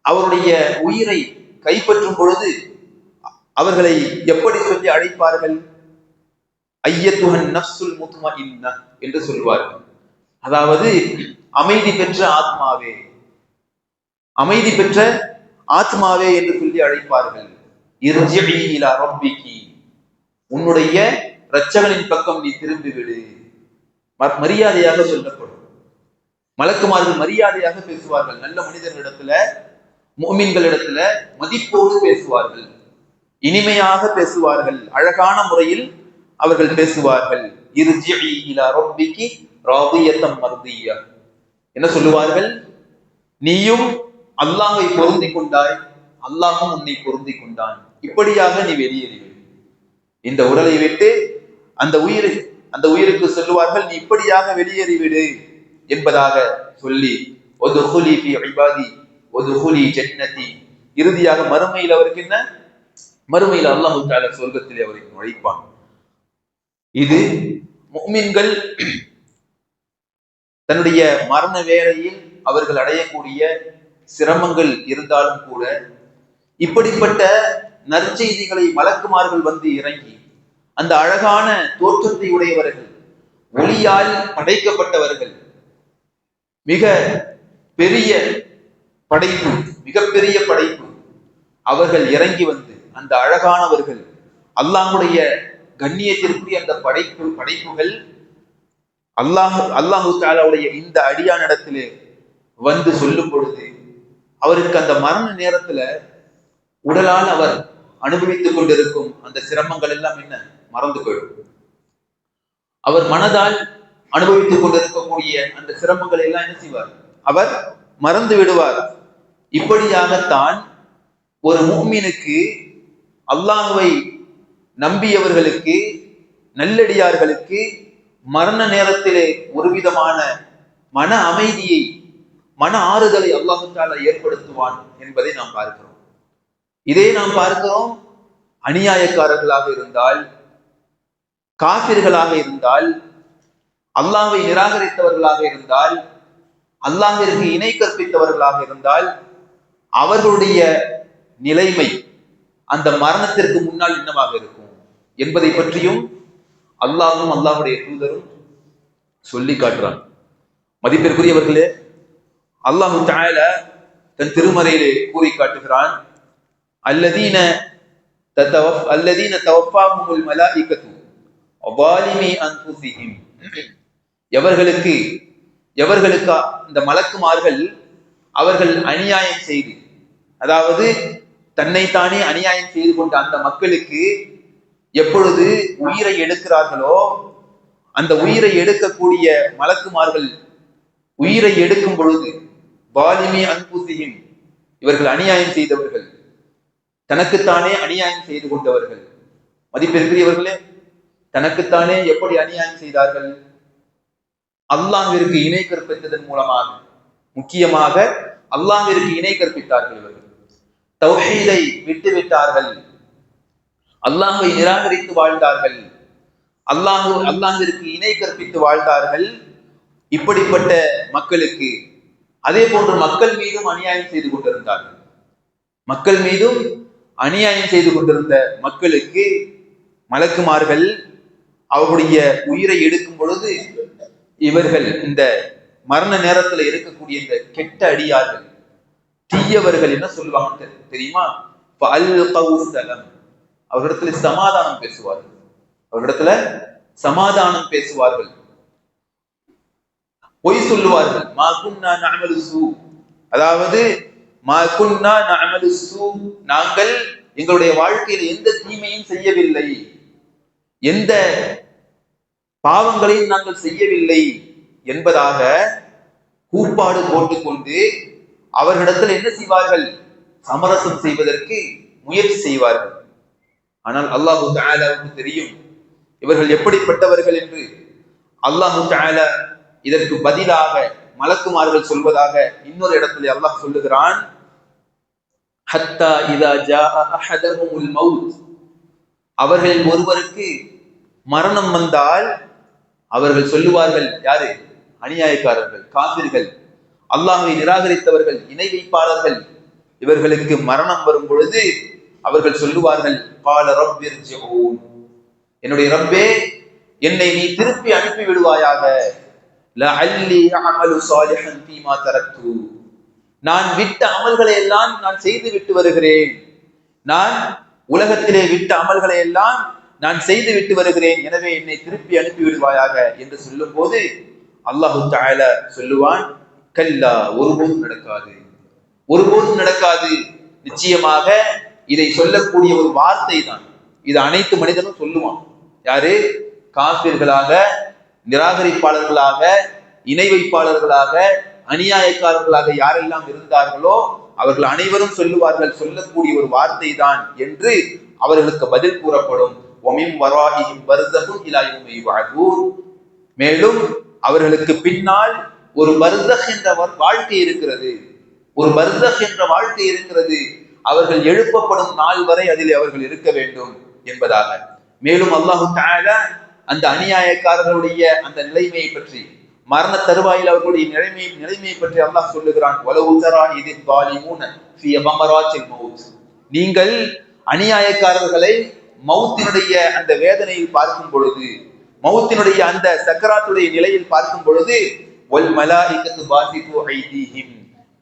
அவருடைய உயிரை கைப்பற்றும் பொழுது அவர்களை எப்படி சொல்லி அழைப்பார்கள்? ஐயத்துஹன் நஃப்ஸுல் முத்மஇன்னா என்று சொல்வார்கள். அதாவது அமைதி பெற்ற ஆத்மாவே, அமைதி பெற்ற ஆத்மாவே என்று சொல்லி அழைப்பார்கள். இர்ஜிஇ இலா ரப்பிகி, உன்னுடைய இரட்சகனின் பக்கம் நீ திரும்பிவிடு. மரியாதையாக சொல்லப்படும். மலக்குமார்கள் மரியாதையாக பேசுவார்கள். நல்ல மனிதர்களிடத்துல, முஃமின்களிடத்துல மதிப்போடு பேசுவார்கள், இனிமையாக பேசுவார்கள், அழகான முறையில் அவர்கள் பேசுவார்கள். இர்ஜிஇ இலா ரப்பிகி ராதியத்தம் மர்தியா, என்ன சொல்லுவார்கள்? நீயும் அல்லாஹ்வை பொருந்திக் கொண்டாய், அல்லாஹும் உன்னை பொருந்தி கொண்டான், இப்படியாக நீ வெளியேறிவிடு. இந்த உடலை விட்டு அந்த உயிருக்கு சொல்லுவார்கள், நீ இப்படியாக வெளியேறிவிடு என்பதாக சொல்லி ஒதுகுலி ஃபி இபாதி ஒதுகுலி ஜன்னதி, இறுதியாக மறுமையில் அவருக்கு என்ன? மறுமையில் அல்லாஹு தஆலா சொர்க்கத்திலே அவரை நுழைப்பான். இது முஃமின்கள் தன்னுடைய மரண வேளையில் அவர்கள் அடையக்கூடிய சிரமங்கள் இருந்தாலும் கூட இப்படிப்பட்ட நற்செய்திகளை மலக்குமார்கள் வந்து இறங்கி, அந்த அழகான தோற்றத்தை உடையவர்கள், ஒளியால் படைக்கப்பட்டவர்கள், மிக பெரிய படைப்பு, மிகப்பெரிய படைப்பு, அவர்கள் இறங்கி வந்து அந்த அழகானவர்கள், அல்லாஹ்வுடைய கண்ணியத்திற்குரிய அந்த படைப்புகள் அல்லாஹு தஆலாவுடைய இந்த அடியானிடத்திலே வந்து சொல்லும் பொழுது அவருக்கு அந்த மரண நேரத்துல உடலால் அவர் அனுபவித்துக் கொண்டிருக்கும் அந்த சிரமங்கள் எல்லாம் என்ன மறந்து போயிடும். அவர் மனதால் அனுபவித்துக் கொண்டிருக்கக்கூடிய அந்த சிரமங்களை எல்லாம் என்ன செய்வார்? அவர் மறந்து விடுவார். இப்படியாகத்தான் ஒரு முஃமினுக்கு, அல்லாஹ்வை நம்பியவர்களுக்கு, நல்லடியார்களுக்கு மரண நேரத்திலே ஒரு விதமான மன அமைதியை, மன ஆறுதலை அல்லாஹு தஆலா ஏற்படுத்துவான் என்பதை நாம் பார்க்கிறோம். இதே நாம் பார்க்கிறோம் அநியாயக்காரர்களாக இருந்தால், காபிர்களாக இருந்தால், அல்லாஹ்வை நிராகரித்தவர்களாக இருந்தால், அல்லாஹ்விற்கு இணை கற்பித்தவர்களாக இருந்தால், அவர்களுடைய நிலைமை அந்த மரணத்திற்கு முன்னால் என்னவாக இருக்கும் என்பதை பற்றியும் அல்லாஹ்வும் அல்லாஹ்வுடைய தூதரும் சொல்லி காட்டுறான். மதிப்பிற்குரியவர்களே, அல்லாஹு தஆலா தன் திருமறையிலே கூறி காட்டுகிறான், அல்லதீன தவஃபாஹுமுல் மலாயிகத்து வஸாலிமி அன்ஃபுஸிஹிம், எவர்களுக்கு இந்த மலக்குமார்கள் அவர்கள் அநியாயம் செய்து, அதாவது தன்னைத்தானே அநியாயம் செய்து கொண்ட அந்த மக்களுக்கு எப்பொழுது உயிரை எடுக்கிறார்களோ, அந்த உயிரை எடுக்கக்கூடிய மலக்குமார்கள் உயிரை எடுக்கும் பொழுது வாலிமி அன்புசியும், இவர்கள் அநியாயம் செய்தவர்கள், தனக்குத்தானே அநியாயம் செய்து கொண்டவர்கள். மதிப்பிற்குரியவர்களே, தனக்குத்தானே எப்படி அநியாயம் செய்தார்கள்? அல்லாஹ்விற்கு இணை கற்பித்ததன் மூலமாக, முக்கியமாக அல்லாஹ்விற்கு இணை கற்பித்தார்கள். இவர்கள் தௌஹீதை விட்டுவிட்டார்கள், அல்லாஹ்வை நிராகரித்து வாழ்ந்தார்கள், அல்லாஹ்விற்கு இணை கற்பித்து வாழ்ந்தார்கள். இப்படிப்பட்ட மக்களுக்கு, அதே போன்று மக்கள் மீதும் அநியாயம் செய்து கொண்டிருந்தார்கள். மக்கள் மீதும் அநியாயம் செய்து கொண்டிருந்த மக்களுக்கு மலக்குமார்கள் அவருடைய உயிரை எடுக்கும் பொழுது, இவர்கள் இந்த மரண நேரத்துல இருக்கக்கூடிய இந்த கெட்ட அடியார்கள், தீயவர்கள் என்ன சொல்லுவாங்க தெரியுமா? அவரிடத்துல சமாதானம் பேசுவார்கள், அவரிடத்துல சமாதானம் பேசுவார்கள், பொய் சொல்லுவார்கள். மா குன்னா நஅமலு ஸூ, அதாவது மா குன்னா நஅமலு ஸூ, நாங்கள் எங்களுடைய வாழ்க்கையில எந்த தீமையும் செய்யவில்லை, எந்த பாவங்களையும் நாங்கள் செய்யவில்லை என்பதாக கூப்பாடு போட்டுக்கொண்டு அவர்களிடத்தில் என்ன செய்வார்கள்? சமரசம் செய்வதற்கு முயற்சி செய்வார்கள். ஆனால் அல்லாஹு தஆலாவுக்கு தெரியும் இவர்கள் எப்படிப்பட்டவர்கள் என்று. அல்லாஹு தஆலா இதற்கு பதிலாக மலக்குமார்கள் சொல்வதாக இன்னொரு இடத்துல அல்லாஹ் சொல்லுகிறான், ஹத்தா இதா ஜாஅ அஹதஹுமுல் மௌத், அவர்களில் ஒருவருக்கு மரணம் வந்தால் அவர்கள் சொல்லுவார்கள், யாரு? அநியாயக்காரர்கள், காபிர்கள், அல்லாஹ்வை நிராகரித்தவர்கள், இணை வைப்பாளர்கள், இவர்களுக்கு மரணம் வரும் பொழுது அவர்கள் சொல்லுவார்கள், கால ரப்பிர்ஜிஊன், என்னுடைய ரப்பே, என்னை நீ திருப்பி அனுப்பி விடுவாயாக, லஅல்லி அஅமலு ஸாலிஹன் ஃபீமா தரக்து, நான் விட்ட அமல்களை எல்லாம் நான் செய்து விட்டு வருகிறேன், நான் உலகத்திலே விட்ட அமல்களை எல்லாம் நான் செய்து விட்டு வருகிறேன், எனவே என்னை திருப்பி அனுப்பி விடுவாயாக என்று சொல்லும் போது அல்லாஹு தஆலா சொல்லுவான், கல்லா, ஒருபோதும் நடக்காது, ஒருபோதும் நடக்காது. நிச்சயமாக இதை சொல்லக்கூடிய ஒரு வார்த்தை தான், இது அனைத்து மனிதனும் சொல்லுவான். யாரு? காபிர்களாக, நிராகரிப்பாளர்களாக, இணை வைப்பாளர்களாக, அநியாயக்காரர்களாக யாரெல்லாம் இருந்தார்களோ அவர்கள் அனைவரும் சொல்லுவார்கள், சொல்லக்கூடிய ஒரு வார்த்தை தான் என்று அவர்களுக்கு பதில் கூறப்படும். மேலும் அவர்களுக்கு பின்னால் ஒரு பர்ஸக் என்ற வாழ்க்கை இருக்கிறது, ஒரு பர்ஸக் என்ற வாழ்க்கை இருக்கிறது. அவர்கள் எழுப்பப்படும் நாள் வரை அதில் அவர்கள் இருக்க வேண்டும் என்பதாக. மேலும் அல்லாஹு தஆலா அந்த அநியாயக்காரர்களுடைய அந்த நிலைமையை பற்றி, மரண தருவாயில் அவர்களுடைய நிலைமையை பற்றி அல்லாஹ் சொல்லுகிறான். நீங்கள் அநியாயக்காரர்களை மௌத்தினுடைய அந்த வேதனையில் பார்க்கும் பொழுது, மௌத்தினுடைய அந்த சக்கராத்துடைய நிலையில் பார்க்கும் பொழுது,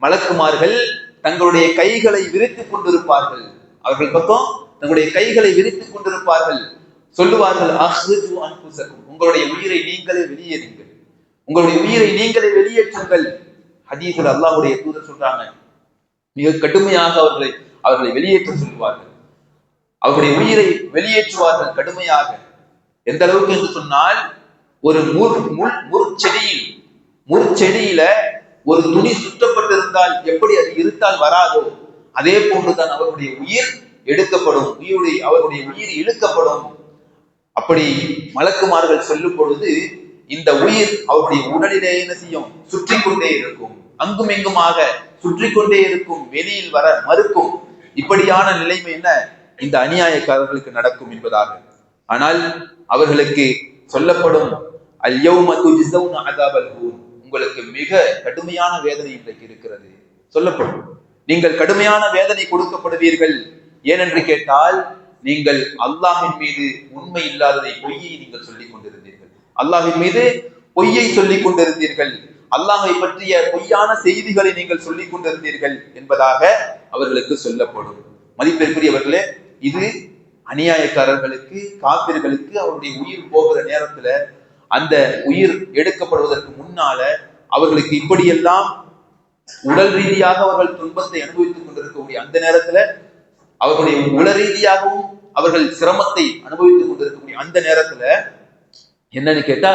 மலக்குமார்கள் தங்களுடைய கைகளை விரித்துக் கொண்டிருப்பார்கள். அவர்கள் பக்கம் தங்களுடைய கைகளை விரித்துக் கொண்டிருப்பார்கள். சொல்லுவார்கள், உங்களுடைய உயிரை நீங்களே வெளியேறுங்கள், உங்களுடைய உயிரை நீங்களே வெளியேற்றுங்கள். ஹதீஸில் அல்லாஹ்வுடைய தூதர் சொல்றாங்க, மிக கடுமையாக அவர்களை வெளியேற்ற சொல்லுவார்கள். அவர்களுடைய உயிரை வெளியேற்றுவார்கள் கடுமையாக. எந்த அளவுக்கு என்று சொன்னால், ஒரு முற்செடியில ஒரு துணி சுற்றப்பட்டிருந்தால் எப்படி அது இருத்தால் வராதோ, அதே போன்றுதான் அவருடைய உயிர் எடுக்கப்படும், அவருடைய உயிர் இழுக்கப்படும். அப்படி மலக்குமார்கள் சொல்லும் பொழுது இந்த உயிர் அவருடைய உடலிலே என்ன செய்யும்? சுற்றி கொண்டே இருக்கும், அங்கும் எங்குமாக சுற்றி கொண்டே இருக்கும், வெளியில் வர மறுக்கும். இப்படியான நிலைமை என்ன இந்த அநியாயக்காரர்களுக்கு நடக்கும் என்பதாக. ஆனால் அவர்களுக்கு சொல்லப்படும், அல்யௌம துஜ்ஸௌன அஸாபல் ஹூன், உங்களுக்கு மிக கடுமையான வேதனை இன்றைக்கு இருக்கிறது சொல்லப்படும். நீங்கள் கடுமையான வேதனை கொடுக்கப்படுவீர்கள். ஏனென்று கேட்டால், நீங்கள் அல்லாஹ்வின் மீது உண்மை இல்லாததை, பொய்யை நீங்கள் சொல்லிக் கொண்டிருந்தீர்கள், அல்லாஹ்வின் மீது பொய்யை சொல்லிக் கொண்டிருந்தீர்கள், அல்லாஹை பற்றிய பொய்யான செய்திகளை நீங்கள் சொல்லிக் கொண்டிருந்தீர்கள் என்பதாக அவர்களுக்கு சொல்லப்படும். மதிப்பிற்குரியவர்களே, இது அநியாயக்காரர்களுக்கு, காபிர்களுக்கு அவருடைய உயிர் போகிற நேரத்துல, அந்த உயிர் எடுக்கப்படுவதற்கு முன்னால அவர்களுக்கு இப்படியெல்லாம் உடல் ரீதியாக அவர்கள் துன்பத்தை அனுபவித்துக் கொண்டிருக்கக்கூடிய அந்த நேரத்துல, அவர்களுடைய உள ரீதியாகவும் அவர்கள் சிரமத்தை அனுபவித்துக் கொண்டிருக்கக்கூடிய அந்த நேரத்துல என்னன்னு கேட்டா,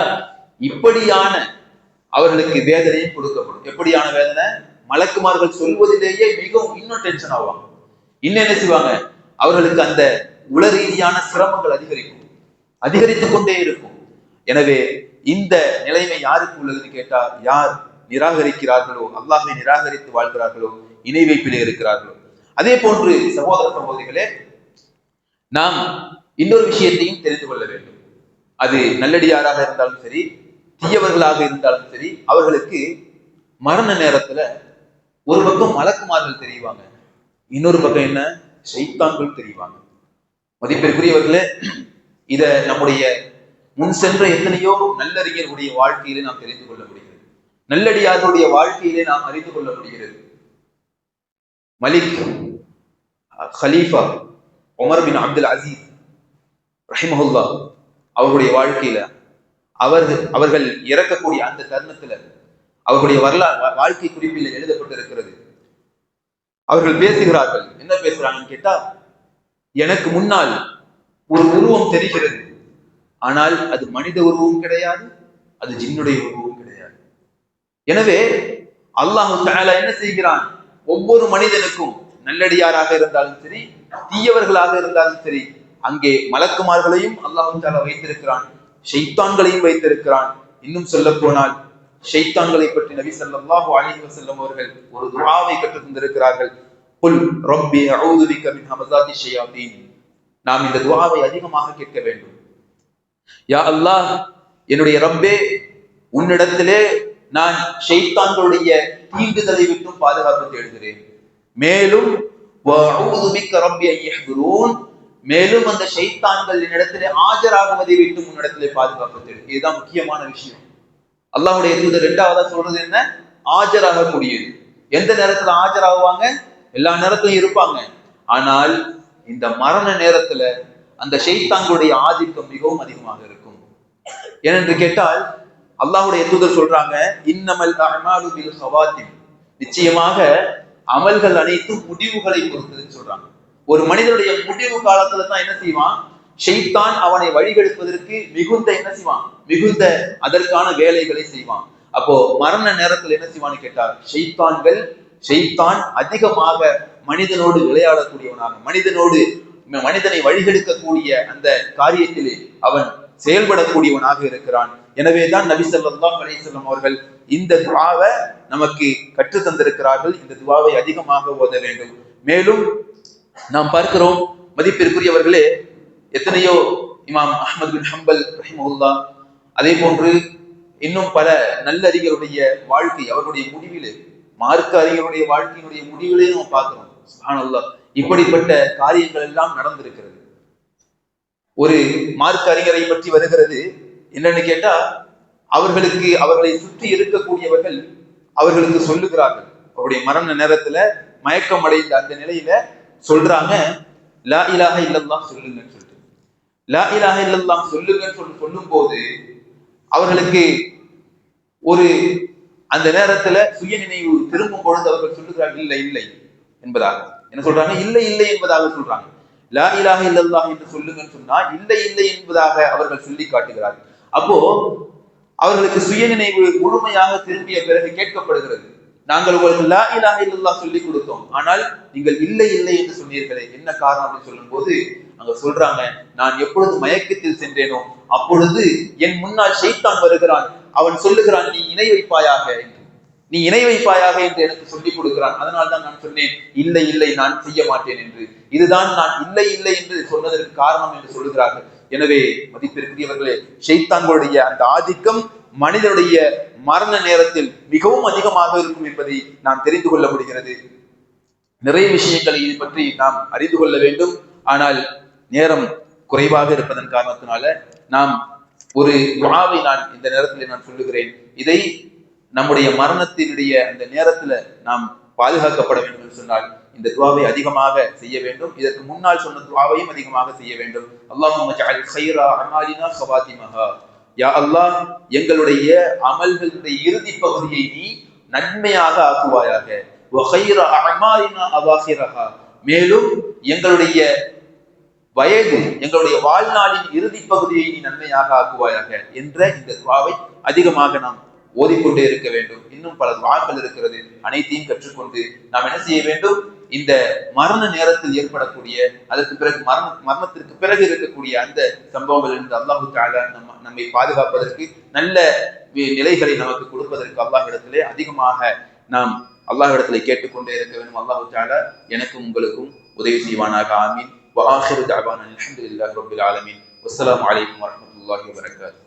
இப்படியான அவர்களுக்கு வேதனையும் கொடுக்கப்படும். எப்படியான வேதனை? மலக்குமார்கள் சொல்வதிலேயே மிகவும் இன்னும் டென்ஷன் ஆவாங்க. இன்னும் என்ன செய்வாங்க? அவர்களுக்கு அந்த உள ரீதியான சிரமங்கள் அதிகரித்துக் கொண்டே இருக்கும். எனவே இந்த நிலைமை யாருக்கு உள்ளதுன்னு கேட்டா, யார் நிராகரிக்கிறார்களோ, அல்லாஹ்வை நிராகரித்து வாழ்கிறார்களோ, இணை வைப்பிலே இருக்கிறார்களோ. அதே போன்று சகோதர சகோதரிகளே, நாம் இன்னொரு விஷயத்தையும் தெரிந்து கொள்ள வேண்டும். அது நல்லடியாராக இருந்தாலும் சரி, தீயவர்களாக இருந்தாலும் சரி, அவர்களுக்கு மரண நேரத்துல ஒரு பக்கம் மலக்குமார்கள் தெரிவாங்க, இன்னொரு பக்கம் என்ன? ஷைத்தான்கள் தெரிவாங்க. மதிப்பிற்குரியவர்களே, இத நம்முடைய முன் சென்ற எத்தனையோ நல்லறிஞர்களுடைய வாழ்க்கையிலே நாம் தெரிந்து கொள்ள முடிகிறது, நல்லடியார்களுடைய வாழ்க்கையிலே நாம் அறிந்து கொள்ள முடிகிறது. மலிக் ஹலீஃபா உமர் பின் அப்துல் அசீஸ் ரஹிமஹுல்லா அவர்களுடைய வாழ்க்கையில அவர்கள் இறக்கக்கூடிய அந்த தருணத்துல அவர்களுடைய வாழ்க்கை குறிப்பில் எழுதப்பட்டிருக்கிறது. அவர்கள் பேசுகிறார்கள். என்ன பேசுறாங்கன்னு கேட்டா, எனக்கு முன்னால் ஒரு உருவம் தெரிகிறது, ஆனால் அது மனித உருவம் கிடையாது, அது ஜின்னுடைய உருவம் கிடையாது. எனவே அல்லாஹ் தஆலா என்ன செய்கிறான்? ஒவ்வொரு மனிதனுக்கும், நல்லடியாராக இருந்தாலும் சரி, தீயவர்களாக இருந்தாலும் சரி, அங்கே மலக்குமார்களையும் அல்லாஹ் தஆலா வைத்திருக்கிறான், ஷைத்தான்களையும் வைத்திருக்கிறான். இன்னும் சொல்ல போனால், ஷைத்தான்களை பற்றி நபி ஸல்லல்லாஹு அலைஹி வஸல்லம் அவர்கள் ஒரு துஆவை கற்றுத் தந்திருக்கிறார்கள். குல் ரப்பி அஊது பிக மின் ஹமஸாத்தி ஷயாத்தீன். நாம் இந்த துஆவை அதிகமாக கேட்க வேண்டும். யா அல்லாஹ், என்னுடைய ரப்பே, உன்னிடத்திலே நான் ஷைத்தான்களுடைய தீண்டுதலை விட்டும் பாதுகாப்பு தேடுகிறேன். மேலும் வஅஊது பிக ரப்பி அன் யஹ்துரூன், மேலும் அந்த ஷைத்தான்கள் என்னிடத்திலே ஆஜராகுவதை விட்டும் உன்னிடத்திலே பாதுகாப்பு தேடு. இதுதான் முக்கியமான விஷயம். அல்லாஹ்வுடைய தூதர் இரண்டாவதா சொல்றது என்ன? ஆஜராகக்கூடியது. எந்த நேரத்துல ஆஜராகுவாங்க? எல்லா நேரத்திலும் இருப்பாங்க. ஆனால் இந்த மரண நேரத்துல அந்த ஷைத்தான்களுடைய ஆதிக்கம் மிகவும் அதிகமாக இருக்கும். ஏனென்று கேட்டால், அல்லாஹ்வுடைய தூதர் சொல்றாங்க, இன்னமல் அஅமாலு பில் ஹவாத்திம், நிச்சயமாக அமல்கள் அனைத்தும் முடிவுகளை பொறுத்ததுன்னு சொல்றாங்க. ஒரு மனிதனுடைய முடிவு காலத்துல தான் என்ன செய்வான்? ஷைத்தான் அவனை வழிகெடுப்பதற்கு மிகுந்த என்ன செய்வான்? மிகுந்த அதற்கான வேலைகளை செய்வான். அப்போ மரண நேரத்துல என்ன செய்வான்னு கேட்டால், ஷைத்தான்கள் ஷைத்தான் அதிகமாக மனிதனோடு விளையாடக்கூடியவனாக, மனிதனை வழிகெடுக்கக்கூடிய அந்த காரியத்திலே அவன் செயல்படக்கூடியவனாக இருக்கிறான். எனவேதான் நபி ஸல்லல்லாஹு அலைஹி வஸல்லம் அவர்கள் இந்த துஆவை நமக்கு கற்று தந்திருக்கிறார்கள். இந்த துஆவை அதிகமாக ஓத வேண்டும். மேலும் நாம் பார்க்கிறோம், மதிப்பிற்குரியவர்களே, எத்தனையோ இமாம் அஹ்மத் பின் ஹம்பல் ரஹிமஹுல்லாஹ், அதே போன்று இன்னும் பல நல்லறிஞருடைய வாழ்க்கை, அவர்களுடைய முடிவிலே, மார்க்க அறிஞருடைய வாழ்க்கையினுடைய முடிவிலே நாம் பார்க்கிறோம். சுப்ஹானல்லாஹ், இப்படிப்பட்ட காரியங்கள் எல்லாம் நடந்திருக்கிறது. ஒரு மார்க்க அறிஞரை பற்றி வருகிறது என்னன்னு கேட்டா, அவர்களை சுற்றி இருக்கக்கூடியவர்கள் அவர்களுக்கு சொல்லுகிறார்கள், அவருடைய மரண நேரத்துல மயக்கம் அடைந்த அந்த நிலையில சொல்றாங்க, லா இலாஹ இல்லல்லாஹ் சொல்லுங்கன்னு சொல்லிட்டு. லா இலாஹ இல்லல்லாஹ் சொல்லுங்கன்னு சொல்லும் போது அவர்களுக்கு ஒரு அந்த நேரத்துல சுய நினைவு திரும்பும் பொழுது அவர்கள் சொல்லுகிறார்கள், இல்லை இல்லை என்பதாக. என்ன சொல்றாங்க? இல்லை இல்லை என்பதாக சொல்றாங்க. லா இலாஹ இல்லல்லாஹ் என்று சொல்லுங்கன்னு சொன்னா இல்லை இல்லை என்பதாக அவர்கள் சொல்லி காட்டுகிறார்கள். அப்போ அவர்களுக்கு சுய நினைவு முழுமையாக திரும்பிய பிறகு கேட்கப்படுகிறது, நாங்கள் உங்களுக்கு லா இலாஹ இல்லல்லாஹ் சொல்லி கொடுத்தோம், ஆனால் நீங்கள் இல்லை இல்லை என்று சொன்னீர்களே, என்ன காரணம் அப்படின்னு சொல்லும் போது அங்க சொல்றாங்க, நான் எப்பொழுது மயக்கத்தில் சென்றேனோ அப்பொழுது என் முன்னால் ஷைத்தான் வருகிறான், அவன் சொல்லுகிறான், நீ இணை வைப்பாயாக என்று எனக்கு சொல்லிக் கொடுக்கிறான். அதனால்தான் நான் சொன்னேன் இல்லை இல்லை நான் செய்ய மாட்டேன் என்று. இதுதான் நான் இல்லை இல்லை என்று சொன்னதற்கு காரணம் என்று சொல்லுகிறார்கள். எனவே மதிப்பிற்குரியவர்களே, ஷைத்தான்களுடைய அந்த ஆதிக்கம் மனிதனுடைய மரண நேரத்தில் மிகவும் அதிகமாக இருக்கும் என்பதை நாம் தெரிந்து கொள்ள முடிகிறது. நிறைய விஷயங்களை இது பற்றி நாம் அறிந்து கொள்ள வேண்டும். ஆனால் நேரம் குறைவாக இருப்பதன் காரணத்தினால நாம் ஒரு துஆவை நான் இந்த நேரத்தில் நான் சொல்லுகிறேன். இதை நம்முடைய மரணத்தினுடைய அந்த நேரத்துல நாம் பாதுகாக்கப்பட வேண்டும் என்று சொன்னால் இந்த துஆவை அதிகமாக செய்ய வேண்டும். இதற்கு முன்னால் சொன்ன துஆவையும் அதிகமாக செய்ய வேண்டும். அல்லாஹும்ம ஜஅல் கைரா அமாலினா ഖവാதிமஹா, யா அல்லாஹ், எங்களுடைய அமல்களுடைய இறுதி பகுதியை நீ நன்மையாக ஆக்குவாயாக. வ கைரா அமாலினா அவாகிரஹா, மேலும் எங்களுடைய வாழ்நாளின் இறுதி பகுதியை நீ நன்மையாக ஆக்குவாயாக என்ற இந்த துஆவை அதிகமாக நாம் ஓதிக்கொண்டே இருக்க வேண்டும். இன்னும் பல துஆக்கள் இருக்கிறது, அனைத்தையும் கற்றுக்கொண்டு நாம் என்ன செய்ய வேண்டும்? இந்த மரண நேரத்தில் ஏற்படக்கூடிய, அதற்கு பிறகு மரணத்திற்கு பிறகு இருக்கக்கூடிய அந்த சம்பவங்கள் இருந்து அல்லாஹு தஆலா நம்மை பாதுகாப்பதற்கு, நல்ல நிலைகளை நமக்கு கொடுப்பதற்கு அல்லாஹ்விடத்திலே அதிகமாக நாம் அல்லாஹ்விடத்திலே கேட்டுக்கொண்டே இருக்க வேண்டும். அல்லாஹு தஆலா எனக்கும் உங்களுக்கும் உதவி செய்வானாக. ஆமீன். வஆஹிரு தஅவானா அல்ஹம்துலில்லாஹி ரப்பில் ஆலமீன். வஸ்ஸலாமு அலைக்கும் வரஹ்மத்துல்லாஹி வபரகாத்துஹு.